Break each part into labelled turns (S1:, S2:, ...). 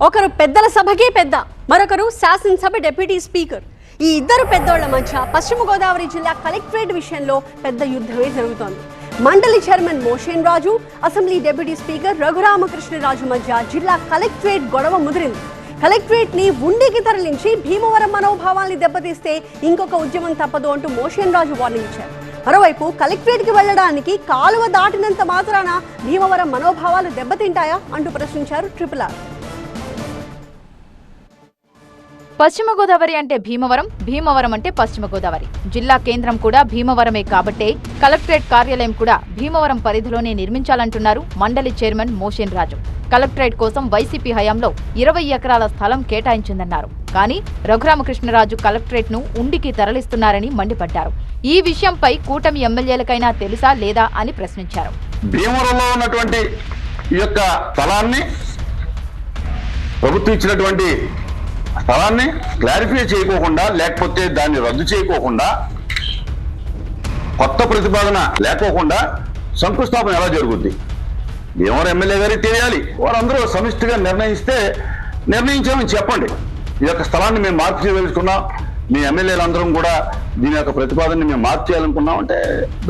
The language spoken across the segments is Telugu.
S1: ఒకరు పెద్దల సభకే పెద్ద, మరొకరు శాసనసభ డిప్యూటీ స్పీకర్. ఈ ఇద్దరు పెద్దోళ్ల మధ్య పశ్చిమ గోదావరి జిల్లా కలెక్టరేట్ విషయంలో పెద్ద యుద్ధమే జరుగుతోంది. మండలి చైర్మన్ మోషన్ రాజు, అసెంబ్లీ డిప్యూటీ స్పీకర్ రఘురామకృష్ణరాజు మధ్య జిల్లా కలెక్టరేట్ గొడవ ముదిరింది. కలెక్టరేట్ ని ఉండికి తరలించి భీమవరం మనోభావాల్ని దెబ్బతీస్తే ఇంకొక ఉద్యమం తప్పదు అంటూ మోషన్ రాజు వార్నింగ్ ఇచ్చారు. మరోవైపు కలెక్టరేట్ కి వెళ్లడానికి కాలువ దాటినంత మాత్రాన భీమవరం మనోభావాలు దెబ్బతింటాయా అంటూ ప్రశ్నించారు RRR.
S2: పశ్చిమ గోదావరి అంటే భీమవరం, భీమవరం అంటే పశ్చిమ గోదావరి. జిల్లా కేంద్రం కూడా భీమవరమే కాబట్టే కలెక్టరేట్ కార్యాలయం కూడా భీమవరం పరిధిలోనే నిర్మించాలంటున్నారు మండలి చైర్మన్ మోషన్ రాజు. కలెక్టరేట్ కోసం వైసీపీ హయాంలో 20 ఎకరాల స్థలం కేటాయించిందన్నారు. కానీ రఘురామకృష్ణరాజు కలెక్టరేట్ ను ఉండికి తరలిస్తున్నారని మండిపడ్డారు. ఈ విషయంపై కూటమి ఎమ్మెల్యేలకైనా తెలుసా లేదా అని ప్రశ్నించారు.
S3: భీమవరంలో ఉన్నటువంటి ఈ యొక్క స్థలాన్ని ప్రభుత్వం ఇచ్చినటువంటి స్థలాన్ని క్లారిఫై చేయకోకుండా, లేకపోతే దాన్ని రద్దు చేయకోకుండా, కొత్త ప్రతిపాదన లేకోకుండా శంకుస్థాపన ఎలా జరుగుద్ది? భీమవరం ఎమ్మెల్యే గారికి తెలియాలి. వారందరూ సమిష్టిగా నిర్ణయించామని చెప్పండి. ఈ యొక్క స్థలాన్ని మేము మార్పు చేయదలుచుకున్నాం, మీ ఎమ్మెల్యేలందరం కూడా దీని యొక్క ప్రతిపాదనని మేము మార్పు చేయాలనుకున్నాం అంటే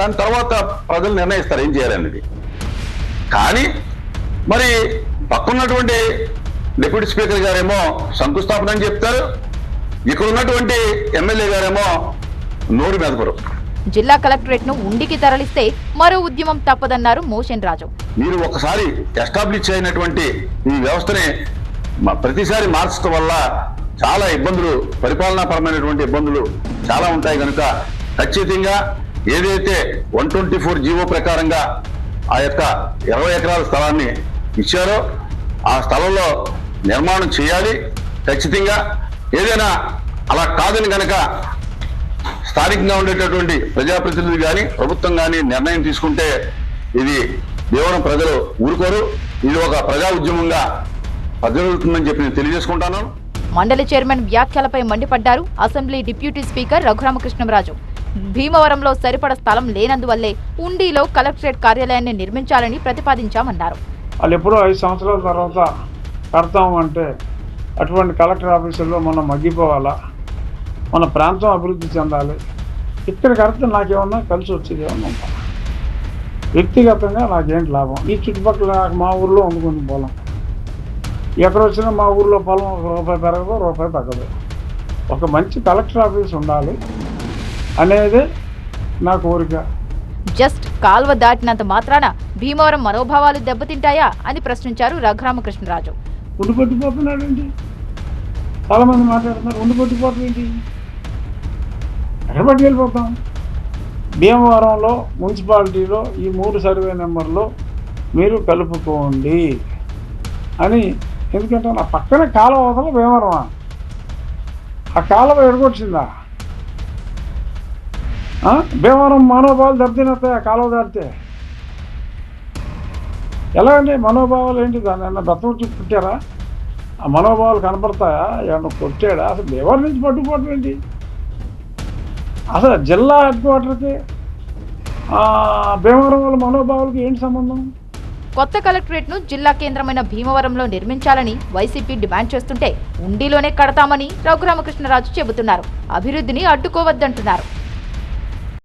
S3: దాని తర్వాత ప్రజలు నిర్ణయిస్తారు ఏం చేయాలనేది. కానీ మరి పక్కన్నటువంటి డిప్యూటీ స్పీకర్ గారేమో శంకుస్థాపన అని చెప్తారు, ఇక్కడ ఉన్నటువంటి ఎమ్మెల్యే గారేమో నోరు మెదపరు.
S2: జిల్లా కలెక్టరేట్ ను ఉండికి తరలిస్తే మరో ఉద్యమం తప్పదన్నారు మోషన్ రాజు.
S3: మీరు ఒకసారి ఎస్టాబ్లిష్ అయినటువంటి ఈ వ్యవస్థని ప్రతిసారి మార్చడం వల్ల చాలా ఇబ్బందులు, పరిపాలనాపరమైనటువంటి ఇబ్బందులు చాలా ఉంటాయి. కనుక ఖచ్చితంగా ఏదైతే 124 జీవో ప్రకారంగా ఆ యొక్క 20 ఎకరాల స్థలాన్ని ఇచ్చారో ఆ స్థలంలో నిర్మాణం చేయాలి. ఖచ్చితంగా ఏదైనా అలా కాదని కనుక స్థానికంగా ఉండేటటువంటి ప్రజాప్రతినిధులు కానీ ప్రభుత్వం కానీ నిర్ణయం తీసుకుంటే ఇది భీమవరం ప్రజలు ఊరుకోరు. ఇది ఒక ప్రజా ఉద్యమంగా ప్రజలుతుందని చెప్పి నేను తెలియజేసుకుంటాను.
S2: మండలి చైర్మన్ వ్యాఖ్యలపై మండిపడ్డారు అసెంబ్లీ డిప్యూటీ స్పీకర్ రఘురామకృష్ణరాజు. భీమవరంలో సరిపడ స్థలం లేనందువల్లే ఉండిలో కలెక్టరేట్ కార్యాలయాన్ని నిర్మించాలని ప్రతిపాదించామన్నారు.
S4: వాళ్ళు ఎప్పుడో 5 సంవత్సరాల తర్వాత కడతాము అంటే అటువంటి కలెక్టర్ ఆఫీసుల్లో మనం మగ్గిపోవాలా? మన ప్రాంతం అభివృద్ధి చెందాలి. ఇక్కడ కడితే నాకేమన్నా కలిసి వచ్చేది ఏమన్నా ఉంటా? వ్యక్తిగతంగా నాకేంటి లాభం? ఈ చుట్టుపక్కల మా ఊర్లో వండుకుంది పొలం, ఎక్కడ వచ్చినా మా ఊర్లో పొలం రూపాయి పెరగదు, రూపాయి తగ్గదు. ఒక మంచి కలెక్టర్ ఆఫీస్ ఉండాలి అనేదే నా కోరిక.
S2: జస్ట్ కాల్వ దాటినంత మాత్రాన భీమవరం మనోభావాలు దెబ్బతింటాయా అని ప్రశ్నించారు రఘురామకృష్ణరాజు.
S4: ఉండిపట్టిపోతున్నాడేంటి? చాలా మంది మాట్లాడుతున్నారు, ఉండిపట్టిపోతుంది ఏంటి? ఎక్కడ పట్టి వెళ్ళిపోతాం? భీమవరంలో మున్సిపాలిటీలో ఈ 3 సర్వే నెంబర్లో మీరు కలుపుకోండి అని. ఎందుకంటే నా పక్కనే కాలువ అవతల భీమవరమా? ఆ కాలువ ఎడగొచ్చిందా? భీమవరం మనోభావాలు దెబ్బతినస్తాయి ఆ కాలువ దాటితే. ఎలా అండి మనోభావాలు ఏంటి? దాన్ని ఏమన్నా బెత్తం చుట్టూ పుట్టారా? ఆ మనోభావాలు కనపడతాయా? ఏమన్నా కొట్టాడా? అసలు భీమవరం నుంచి పట్టుకుపోవటం ఏంటి? అసలు జిల్లా హెడ్ క్వార్టర్కి భీమవరం వాళ్ళ మనోభావాలకి ఏంటి సంబంధం?
S2: కొత్త కలెక్టరేట్ ను జిల్లా కేంద్రమైన భీమవరంలో నిర్మించాలని వైసీపీ డిమాండ్ చేస్తుంటే ఉండిలోనే కడతామని రఘురామకృష్ణరాజు చెబుతున్నారు. అభివృద్ధిని అడ్డుకోవద్దంటున్నారు.